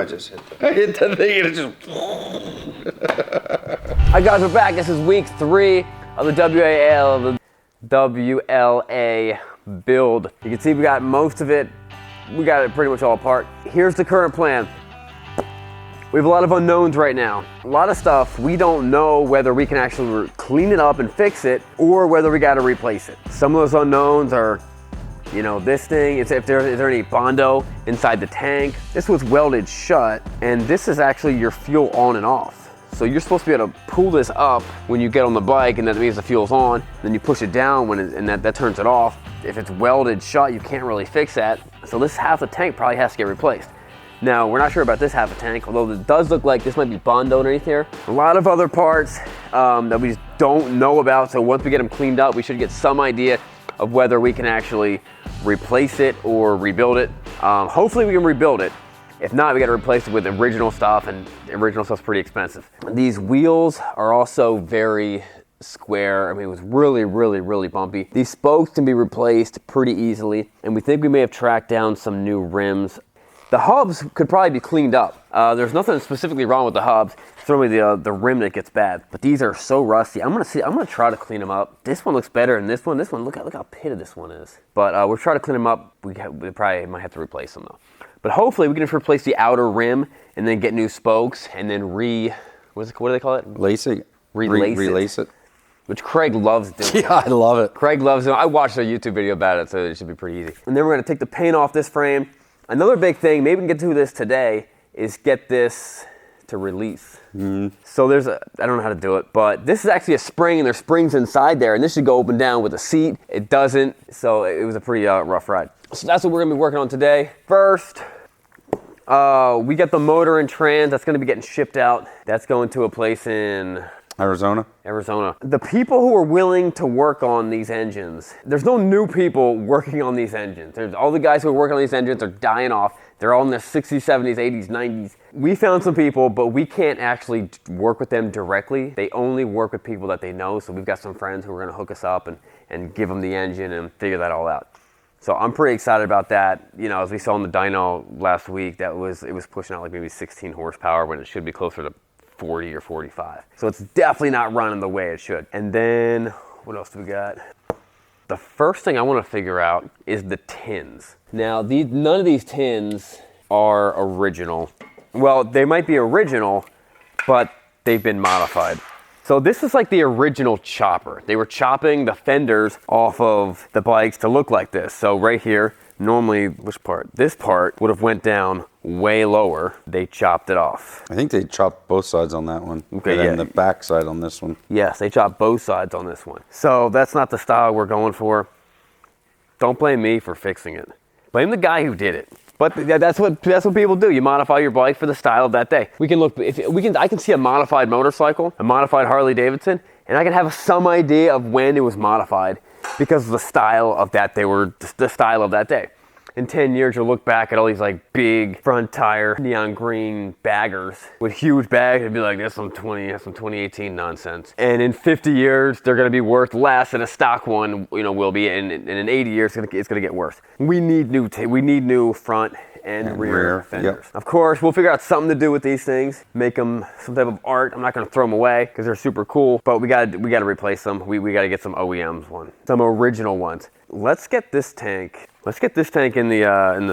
I just hit that. I hit the thing and it just... Hi guys, we're back. This is week 3 of the WLA build. You can see we got most of it. We got it pretty much all apart. Here's the current plan. We have a lot of unknowns right now. A lot of stuff we don't know whether we can actually clean it up and fix it or whether we got to replace it. Some of those unknowns are, you know, this thing, is there any Bondo inside the tank? This was welded shut, and this is actually your fuel on and off. So you're supposed to be able to pull this up when you get on the bike, and that means the fuel's on. Then you push it down and that turns it off. If it's welded shut, you can't really fix that. So this half the tank probably has to get replaced. Now, we're not sure about this half a tank, although it does look like this might be Bondo underneath here. A lot of other parts that we just don't know about, so once we get them cleaned up, we should get some idea of whether we can actually replace it or rebuild it. Hopefully we can rebuild it. If not, we got to replace it with original stuff, and the original stuff's pretty expensive. These wheels are also very square. I mean, it was really bumpy. These spokes can be replaced pretty easily, and we think we may have tracked down some new rims. The hubs could probably be cleaned up. There's nothing specifically wrong with the hubs. It's only the rim that gets bad. But these are so rusty. I'm gonna try to clean them up. This one looks better than this one. This one, look how pitted this one is. But we're trying to clean them up. We probably might have to replace them though. But hopefully we can just replace the outer rim and then get new spokes and then what do they call it? Relace it. Relace it. Which Craig loves doing. Yeah, I love it. Craig loves it. I watched a YouTube video about it, so it should be pretty easy. And then we're gonna take the paint off this frame. Another big thing, maybe we can get to this today, is get this to release. So I don't know how to do it, but this is actually a spring, and there's springs inside there, and this should go up and down with a seat. It doesn't, so it was a pretty rough ride. So that's what we're gonna be working on today. First, we got the motor and trans. That's gonna be getting shipped out. That's going to a place in Arizona. The people who are willing to work on these engines, there's no new people working on these engines. All the guys who are working on these engines are dying off. They're all in their 60s, 70s, 80s, 90s. We found some people, but we can't actually work with them directly. They only work with people that they know. So we've got some friends who are gonna hook us up and give them the engine and figure that all out. So I'm pretty excited about that. You know, as we saw in the dyno last week, it was pushing out like maybe 16 horsepower when it should be closer to 40 or 45. So it's definitely not running the way it should. And then, what else do we got? The first thing I want to figure out is the tins. Now, none of these tins are original. Well, they might be original, but they've been modified. So this is like the original chopper. They were chopping the fenders off of the bikes to look like this. So right here, normally, which part? This part would have went down way lower. They chopped it off. I think they chopped both sides on that one. Okay, and then yeah. the back side on this one. Yes, they chopped both sides on this one. So that's not the style we're going for. Don't blame me for fixing it. Blame the guy who did it. But that's what people do. You modify your bike for the style of that day. I can see a modified motorcycle, a modified Harley Davidson, and I can have some idea of when it was modified because of the style of that day. In 10 years, you'll look back at all these like big front tire neon green baggers with huge bags and be like, that's some 2018 nonsense. And in 50 years, they're gonna be worth less than a stock one, will be. And in 80 years, it's gonna get worse. We need new front and rear fenders. Yep. Of course, we'll figure out something to do with these things, make them some type of art. I'm not gonna throw them away because they're super cool, but we gotta replace them. We gotta get some OEMs some original ones. Let's get this tank in the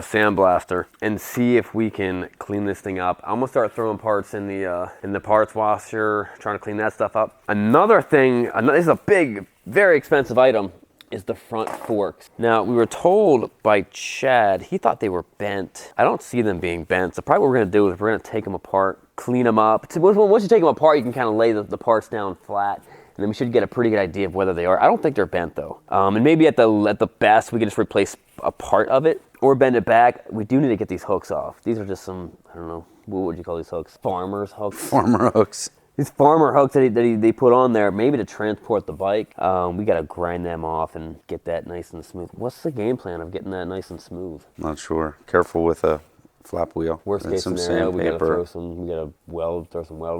sandblaster and see if we can clean this thing up. I'm gonna start throwing parts in the parts washer, trying to clean that stuff up. Another thing, this is a big, very expensive item, is the front forks. Now, we were told by Chad, he thought they were bent. I don't see them being bent. So probably what we're gonna do is we're gonna take them apart, clean them up. Once you take them apart, you can kind of lay the parts down flat. And then we should get a pretty good idea of whether they are. I don't think they're bent though. And maybe at the best, we can just replace a part of it or bend it back. We do need to get these hooks off. These are just some, I don't know, what would you call these hooks? Farmer's hooks? Farmer hooks. These farmer hooks that they put on there, maybe to transport the bike. We gotta grind them off and get that nice and smooth. What's the game plan of getting that nice and smooth? Not sure. Careful with a flap wheel. Worst case scenario, we gotta throw some weld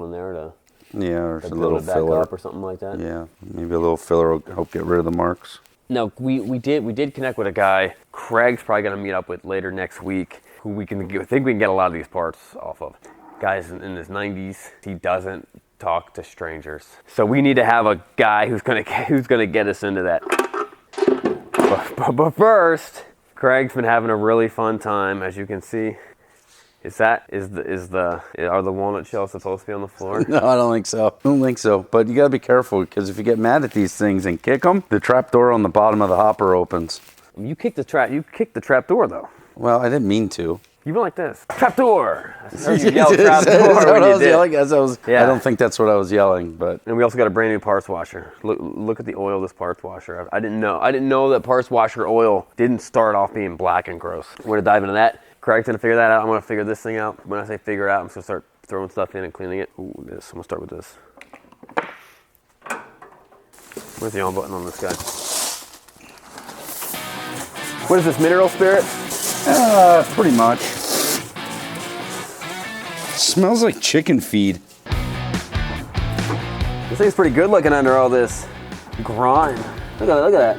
in there to or like a little filler up or something like that. Yeah, maybe a little filler will help get rid of the marks. Now we did connect with a guy. Craig's probably gonna meet up with later next week. who we can think we can get a lot of these parts off of. Guy's in his 90s. He doesn't talk to strangers. So we need to have a guy who's gonna get us into that. But first, Craig's been having a really fun time, as you can see. Are the walnut shells supposed to be on the floor? No, I don't think so. I don't think so. But you gotta be careful, because if you get mad at these things and kick them, the trap door on the bottom of the hopper opens. You kicked the trap door though. Well, I didn't mean to. You went like this. Trap door! I heard you yell trap door when you did. I don't think that's what I was yelling, but. And we also got a brand new parts washer. Look at the oil of this parts washer. I didn't know that parts washer oil didn't start off being black and gross. We're gonna dive into that. Craig's gonna figure that out. I'm gonna figure this thing out. When I say figure it out, I'm just gonna start throwing stuff in and cleaning it. Ooh, I'm gonna start with this. Where's the on button on this guy? What is this, mineral spirit? Pretty much. Smells like chicken feed. This thing's pretty good looking under all this grime. Look at that.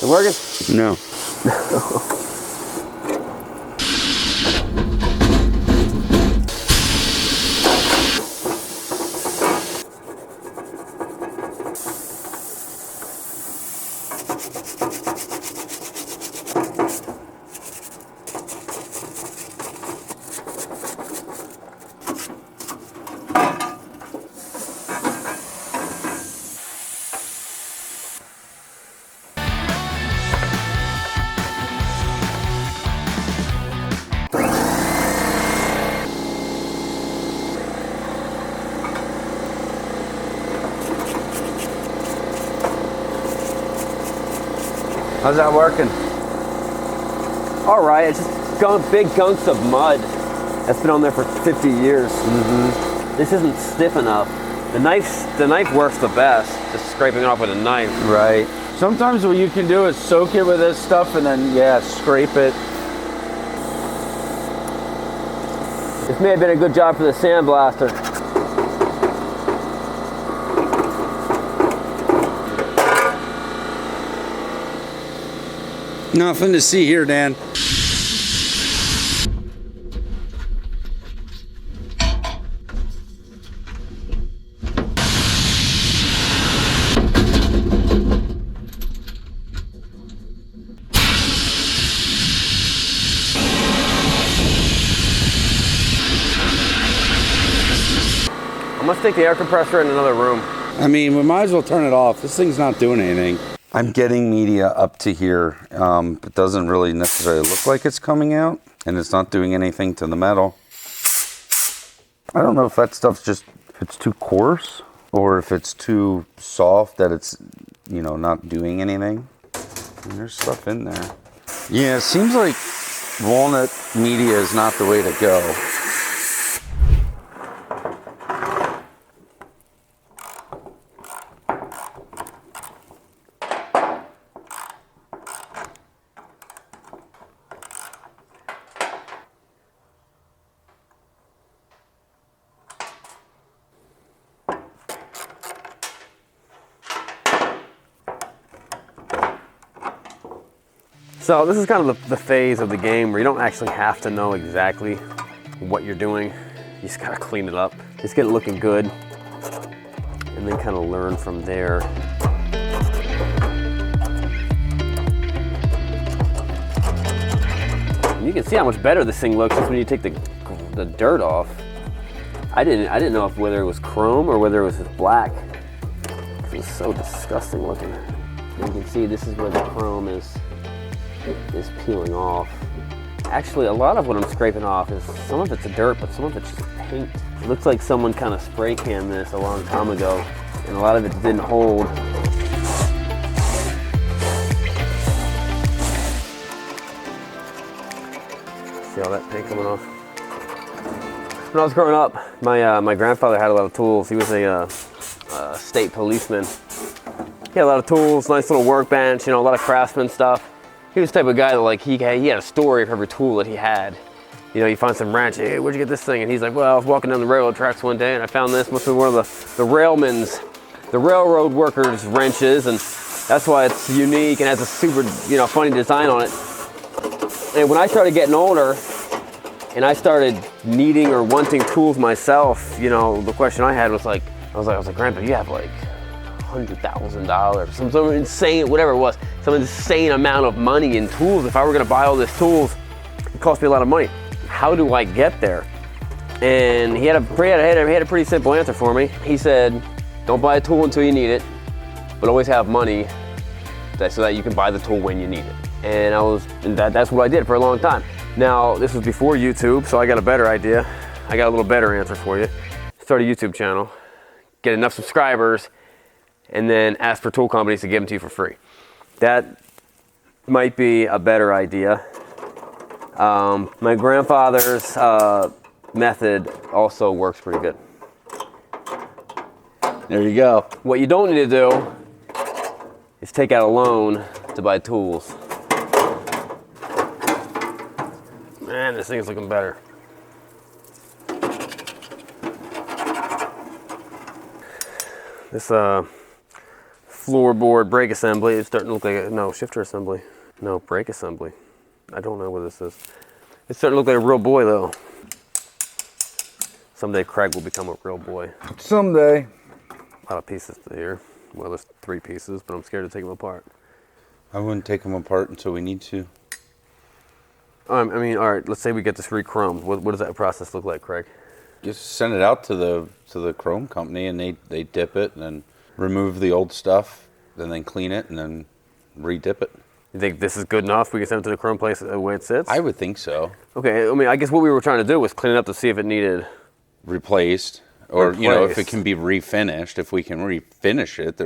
It working? No. How's that working? All right, it's just big gunks of mud that's been on there for 50 years. Mm-hmm. This isn't stiff enough. The knife works the best, just scraping it off with a knife. Right. Sometimes what you can do is soak it with this stuff and then, scrape it. This may have been a good job for the sandblaster. Nothing to see here, Dan. I'm gonna stick the air compressor in another room. I mean, we might as well turn it off. This thing's not doing anything. I'm getting media up to here. It doesn't really necessarily look like it's coming out, and it's not doing anything to the metal. I don't know if that stuff's just, if it's too coarse, or if it's too soft that it's, not doing anything. And there's stuff in there. Yeah, it seems like walnut media is not the way to go. So this is kind of the phase of the game where you don't actually have to know exactly what you're doing. You just gotta clean it up. Just get it looking good, and then kind of learn from there. And you can see how much better this thing looks just when you take the dirt off. I didn't know whether it was chrome or whether it was just black. It was so disgusting looking. And you can see this is where the chrome is peeling off. Actually, a lot of what I'm scraping off is, some of it's dirt, but some of it's just paint. It looks like someone kind of spray canned this a long time ago, and a lot of it didn't hold. See all that paint coming off? When I was growing up, my grandfather had a lot of tools. He was a state policeman. He had a lot of tools, nice little workbench, you know, a lot of craftsman stuff. He was the type of guy that like he had a story for every tool that he had. You know, you find some wrench, hey, where'd you get this thing? And he's like, well, I was walking down the railroad tracks one day and I found this. Must be one of the railroad workers' wrenches, and that's why it's unique and has a super, you know, funny design on it. And when I started getting older and I started needing or wanting tools myself, you know, the question I had was like, I was like, Grandpa, you have like $100,000, some insane, whatever it was, some insane amount of money in tools. If I were gonna buy all these tools, it cost me a lot of money. How do I get there? And he had a pretty simple answer for me. He said, don't buy a tool until you need it, but always have money so that you can buy the tool when you need it. And that's what I did for a long time. Now, this was before YouTube, so I got a better idea. I got a little better answer for you. Start a YouTube channel, get enough subscribers, and then ask for tool companies to give them to you for free. That might be a better idea. My grandfather's method also works pretty good. There you go. What you don't need to do is take out a loan to buy tools. Man, this thing's looking better. This floorboard brake assembly is starting to look like no shifter assembly. No, brake assembly. I don't know what this is. It's starting to look like a real boy though. Someday Craig will become a real boy. Someday. A lot of pieces to here. Well, there's 3 pieces, but I'm scared to take them apart. I wouldn't take them apart until we need to. I mean, all right, let's say we get this re-chromed. What does that process look like, Craig? Just send it out to the chrome company, and they dip it and then remove the old stuff, and then clean it and then re-dip it. You think this is good enough? We can send it to the chrome place the way it sits? I would think so. Okay, I mean, I guess what we were trying to do was clean it up to see if it needed Replaced. Or, you know, if it can be refinished. If we can refinish it,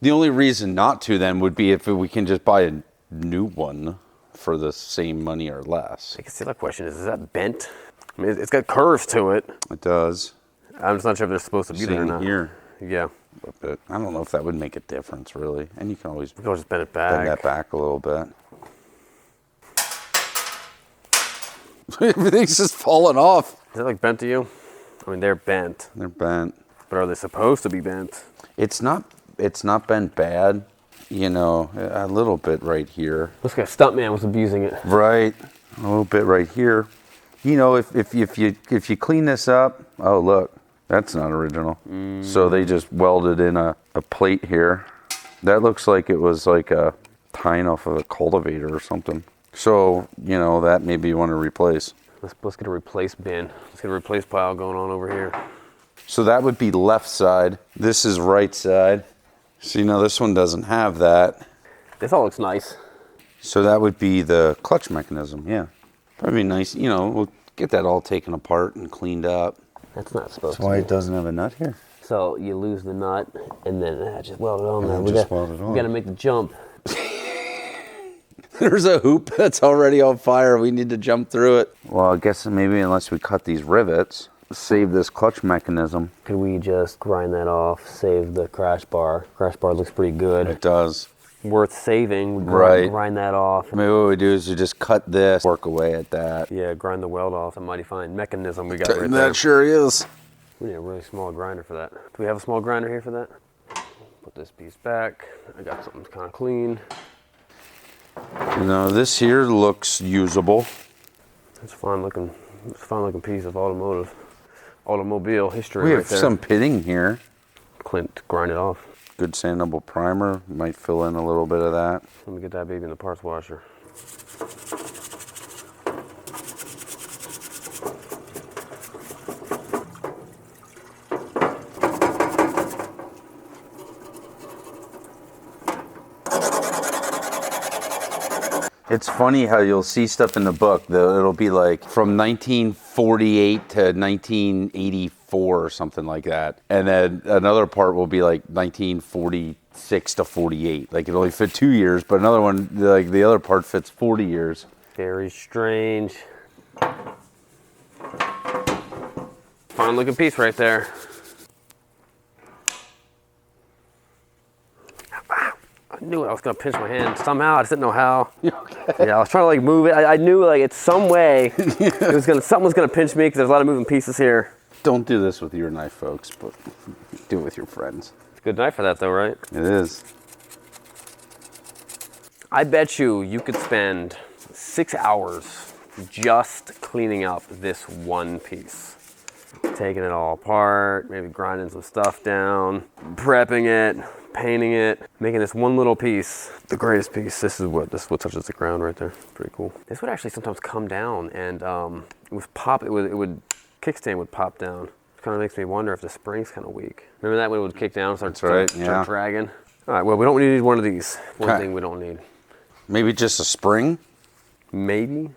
the only reason not to then would be if we can just buy a new one for the same money or less. I guess the other question is that bent? I mean, it's got curves to it. It does. I'm just not sure if they're supposed to be there or not. Here. Yeah. But I don't know if that would make a difference, really. And you can always just bend it back. Bend that back a little bit. Everything's just falling off. Is that like bent to you? I mean, they're bent. They're bent. But are they supposed to be bent? It's not bent bad. You know, a little bit right here. Looks like a stuntman was abusing it. Right. A little bit right here. You know, if you clean this up, oh look, that's not original. So they just welded in a plate here. That looks like it was like a tying off of a cultivator or something. So, you know, that maybe you want to replace. Let's get a replace bin. Let's get a replace pile going on over here. So that would be left side. This is right side. So, you know, this one doesn't have that. This all looks nice. So that would be the clutch mechanism, yeah. Probably nice, you know, we'll get that all taken apart and cleaned up. That's not supposed to That's why be. it doesn't have a nut here. So you lose the nut and then just weld it on there. We got to make the jump. There's a hoop that's already on fire. We need to jump through it. Well, I guess maybe unless we cut these rivets, save this clutch mechanism. Could we just grind that off, save the crash bar? Crash bar looks pretty good. It does. Worth saving. We grind that off. Maybe what we do is we just cut this, work away at that. Yeah, grind the weld off. A mighty fine mechanism we got right there. That sure is. We need a really small grinder for that. Do we have a small grinder here for that? Put this piece back. I got something kind of clean. Now this here looks usable. It's a fine looking piece of automobile history. We right have there. some pitting here. Clint, grind it off. Good sandable primer. Might fill in a little bit of that. Let me get that baby in the parts washer. It's funny how you'll see stuff in the book that it'll be like from 1948 to 1984 or something like that. And then another part will be like 1946 to 48. Like it only fit 2 years, but another one, like the other part fits 40 years. Very strange. Fine looking piece right there. I knew I was gonna pinch my hand somehow. I just didn't know how. Okay. Yeah, I was trying to like move it. I knew like it's some way something was gonna pinch me because there's a lot of moving pieces here. Don't do this with your knife, folks, but do it with your friends. It's a good knife for that though, right? It is. I bet you could spend 6 hours just cleaning up this one piece. Taking it all apart, maybe grinding some stuff down, prepping it, painting it, making this one little piece the greatest piece. This is what touches the ground right there. Pretty cool. This would actually sometimes come down and it would kickstand would pop down. It kind of makes me wonder if the spring's kind of weak. Remember that when it would kick down, start dragging? All right, well, we don't need one of these. One thing we don't need. Maybe just a spring? Maybe.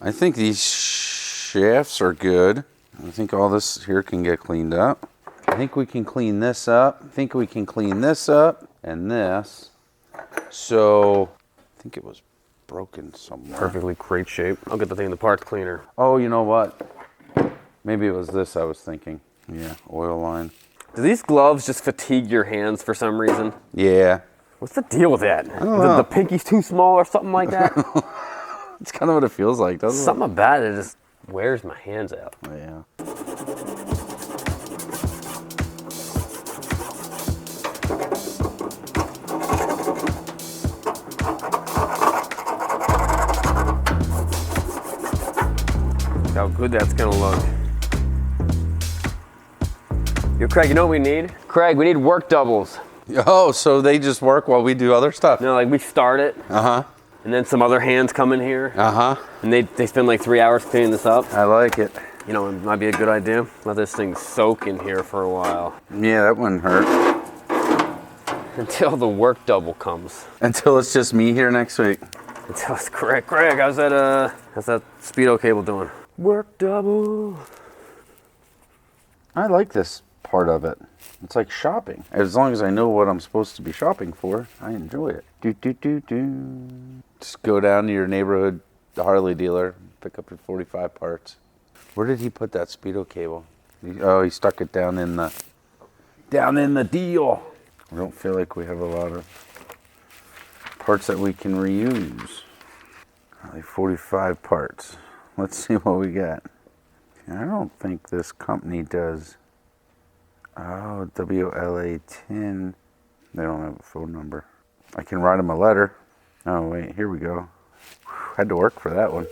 I think these shafts are good. I think all this here can get cleaned up. I think we can clean this up. I think we can clean this up and this. So I think it was broken somewhere. Perfectly great shape. I'll get the thing in the parts cleaner. Oh, you know what? Maybe it was this I was thinking. Yeah, oil line. Do these gloves just fatigue your hands for some reason? Yeah. What's the deal with that? I don't know. The pinky's too small or something like that? It's kind of what it feels like, doesn't it? Something about it just wears my hands out. Yeah. Look how good that's gonna look. Yo, Craig, you know what we need? Craig, we need work doubles. Oh, so they just work while we do other stuff? No, like we start it. Uh-huh. And then some other hands come in here. Uh-huh. And they spend like 3 hours cleaning this up. I like it. You know, it might be a good idea. Let this thing soak in here for a while. Yeah, that wouldn't hurt. Until the work double comes. Until it's just me here next week. Until it's Craig. Craig, how's that Speedo cable doing? Work double. I like this part of it. It's like shopping. As long as I know what I'm supposed to be shopping for, I enjoy it. Just go down to your neighborhood Harley dealer, pick up your 45 parts. Where did he put that Speedo cable? He stuck it down in the deal. I don't feel like we have a lot of parts that we can reuse. Like 45 parts. Let's see what we got. I don't think this company does. Oh, WLA 10. They don't have a phone number. I can write them a letter. Oh, wait, here we go. Had to work for that one.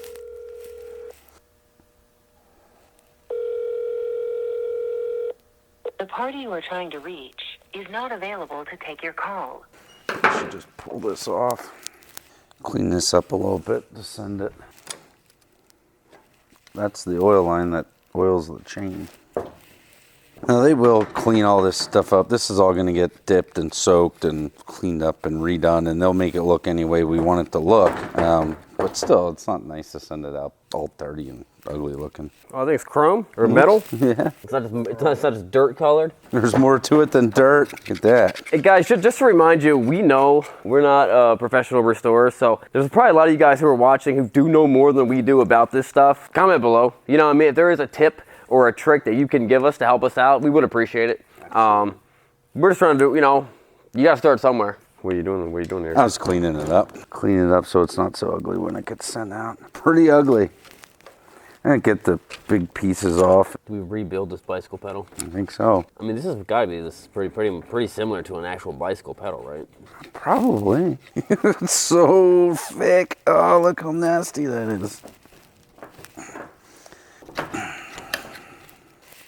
The party you are trying to reach is not available to take your call. I should just pull this off. Clean this up a little bit to send it. That's the oil line that oils the chain. Now they will clean all this stuff up. This is all going to get dipped and soaked and cleaned up and redone, and they'll make it look any way we want it to look. But still, it's not nice to send it out all dirty and ugly looking. Oh, I think it's chrome or metal. Yeah. It's not just dirt colored. There's more to it than dirt. Look at that. Hey guys, just to remind you, we know we're not professional restorers, so there's probably a lot of you guys who are watching who do know more than we do about this stuff. Comment below. You know what I mean? If there is a tip or a trick that you can give us to help us out, we would appreciate it. We're just trying to do, you know, you gotta start somewhere. What are you doing? What are you doing here? I was cleaning it up. Cleaning it up so it's not so ugly when it gets sent out. Pretty ugly. And get the big pieces off. Do we rebuild this bicycle pedal? I think so. I mean, this has got to be pretty similar to an actual bicycle pedal, right? Probably. It's so thick. Oh, look how nasty that is.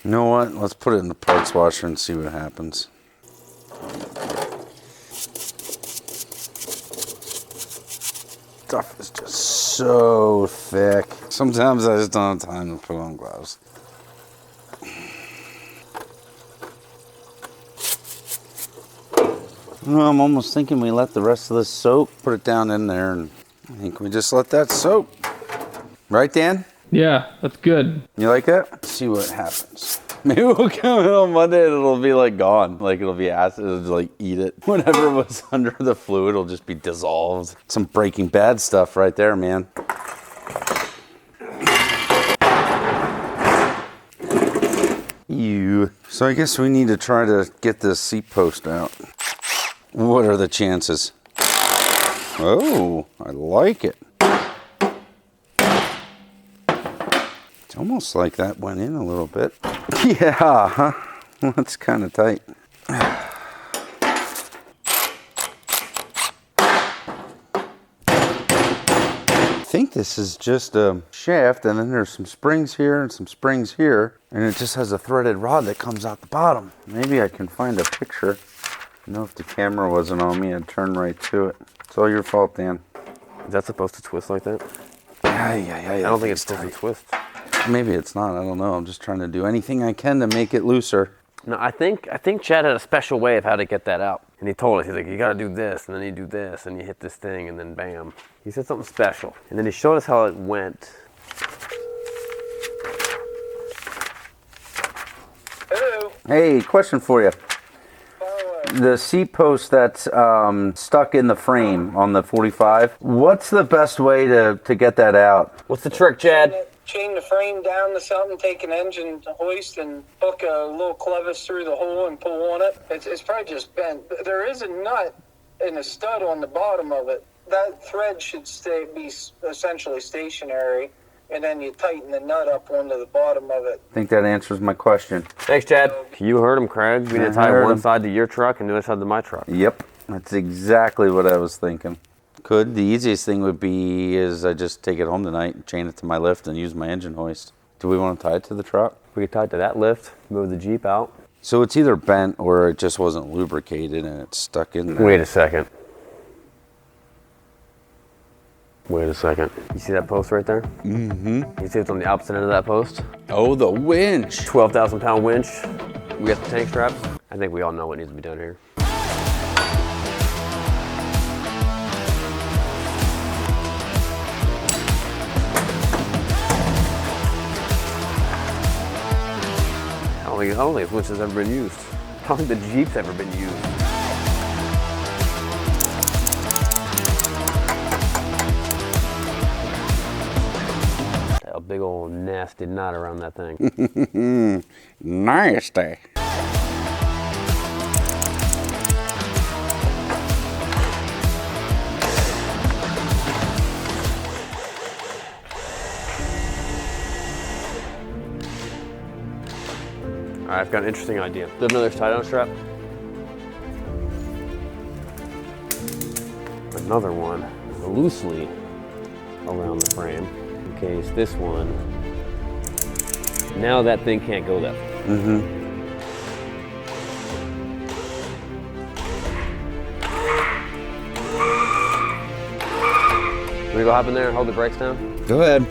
You know what? Let's put it in the parts washer and see what happens. Stuff is just so thick. Sometimes I just don't have time to put on gloves. Well, I'm almost thinking we let the rest of this soak, put it down in there, and I think we just let that soak. Right, Dan? Yeah, that's good. You like that? Let's see what happens. Maybe we'll come in on Monday and it'll be like gone. Like it'll be acid, it'll just like eat it. Whatever was under the fluid will just be dissolved. Some Breaking Bad stuff right there, man. Ew. So I guess we need to try to get this seat post out. What are the chances? Oh, I like it. It's almost like that went in a little bit. Yeah, huh? That's kind of tight. I think this is just a shaft, and then there's some springs here and some springs here, and it just has a threaded rod that comes out the bottom. Maybe I can find a picture. I know if the camera wasn't on me, I'd turn right to it. It's all your fault, Dan. Is that supposed to twist like that? Yeah. I don't think it's supposed to twist. Maybe it's not. I don't know. I'm just trying to do anything I can to make it looser. No, I think Chad had a special way of how to get that out. And he told us, he's like, you gotta do this, and then you do this, and you hit this thing, and then bam. He said something special. And then he showed us how it went. Hello. Hey, question for you. The seat post that's stuck in the frame on the 45, what's the best way to get that out? What's the trick, Chad? Chain the frame down to something, take an engine hoist and hook a little clevis through the hole and pull on it. It's probably just bent. There is a nut and a stud on the bottom of it. That thread should be essentially stationary, and then you tighten the nut up onto the bottom of it. I think that answers my question. Thanks, Chad. You heard him, Craig. We need to tie one side to your truck and the other side to my truck. Yep, that's exactly what I was thinking. The easiest thing would be is I just take it home tonight, chain it to my lift, and use my engine hoist. Do we want to tie it to the truck? We could tie it to that lift, move the Jeep out. So it's either bent or it just wasn't lubricated and it's stuck in there. Wait a second. You see that post right there? Mm-hmm. You see it's on the opposite end of that post? Oh, the winch. 12,000 pound winch. We got the tank straps. I think we all know what needs to be done here. I don't think this winch has ever been used. I don't think the Jeep's ever been used. A big old nasty knot around that thing. Nasty. All right, I've got an interesting idea. Do you have another tie-down strap? Another one loosely around the frame in case this one. Now that thing can't go that far. Mm-hmm. Can we go hop in there and hold the brakes down? Go ahead.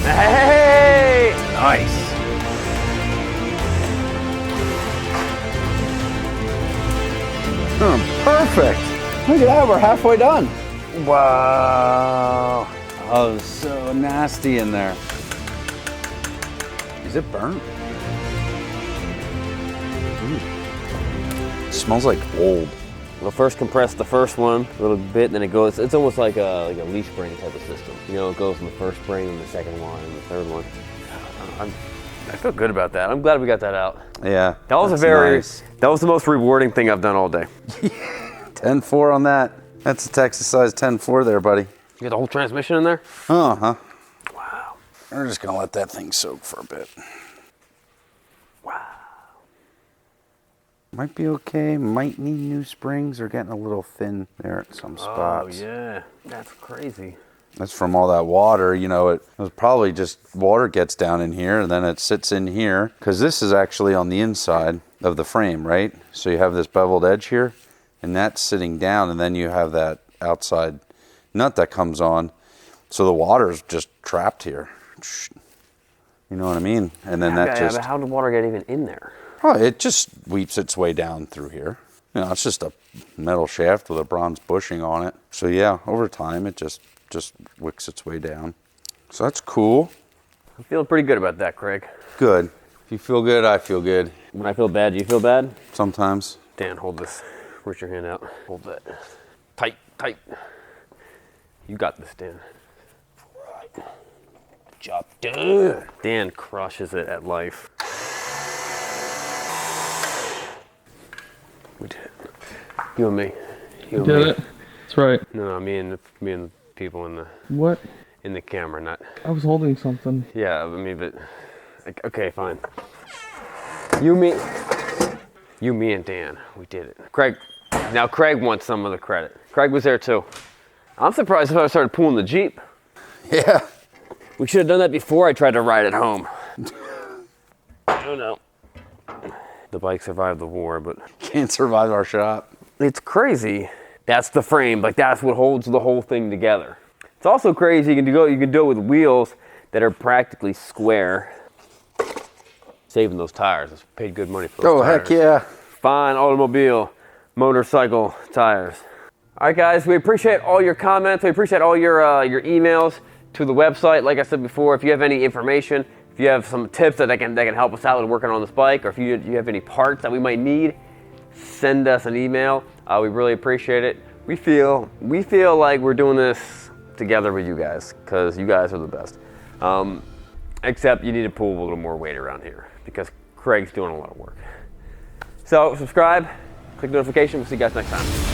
Hey! Nice. Perfect. Look at that, we're halfway done. Wow. Oh, so nasty in there. Is it burnt? It smells like old. We'll first compress the first one a little bit, then it goes, it's almost like a leaf spring type of system. You know, it goes from the first spring and the second one and the third one. I feel good about that. I'm glad we got that out. Yeah. That was that was the most rewarding thing I've done all day. 10-4 on that. That's a Texas size 10-4 there, buddy. You got the whole transmission in there? Uh-huh. Wow. We're just gonna let that thing soak for a bit. Wow. Might be okay, might need new springs. They're getting a little thin there at some spots. Oh yeah, that's crazy. That's from all that water, you know, it was probably just water gets down in here and then it sits in here. Because this is actually on the inside of the frame, right? So you have this beveled edge here and that's sitting down and then you have that outside nut that comes on. So the water's just trapped here. You know what I mean? And then that just... But how did water get even in there? Oh, it just weeps its way down through here. You know, it's just a metal shaft with a bronze bushing on it. So yeah, over time it just wicks its way down. So that's cool. I'm feeling pretty good about that, Craig. Good. If you feel good, I feel good. When I feel bad, do you feel bad? Sometimes. Dan, hold this. Reach your hand out. Hold that. Tight, tight. You got this, Dan. job, Dan. Dan crushes it at life. We did it. You and me. You and Did me. it? That's right. No, me and the people in the What? camera, not. I was holding something. Yeah, I mean, but okay, fine. You, me, and Dan, we did it. Craig wants some of the credit. Craig was there too. I'm surprised if I started pulling the Jeep. Yeah. We should have done that before I tried to ride it home. I don't know. The bike survived the war, but Can't survive our shop. it's crazy. That's the frame, like that's what holds the whole thing together. It's also crazy you can do it with wheels that are practically square. Saving those tires. It's paid good money for those tires. Heck yeah. Fine automobile, motorcycle tires. All right, guys, we appreciate all your comments. We appreciate all your emails to the website. Like I said before, if you have any information, if you have some tips that can help us out with working on this bike, or if you have any parts that we might need, send us an email. We really appreciate it. We feel like we're doing this together with you guys because you guys are the best. Except you need to pull a little more weight around here because Craig's doing a lot of work. So subscribe, click notification. We'll see you guys next time.